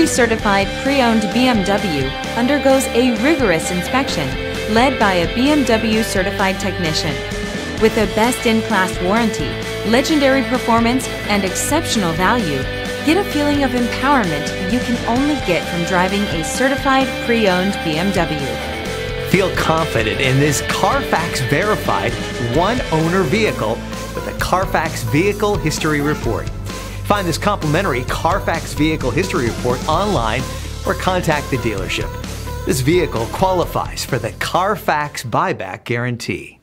factory-certified pre-owned BMW undergoes a rigorous inspection led by a BMW certified technician. With a best-in-class warranty, legendary performance, and exceptional value, get a feeling of empowerment you can only get from driving a certified pre-owned BMW. Feel confident in this CARFAX verified one-owner vehicle with a CARFAX Vehicle History Report. Find this complimentary CARFAX Vehicle History Report online or contact the dealership. This vehicle qualifies for the CARFAX buyback guarantee.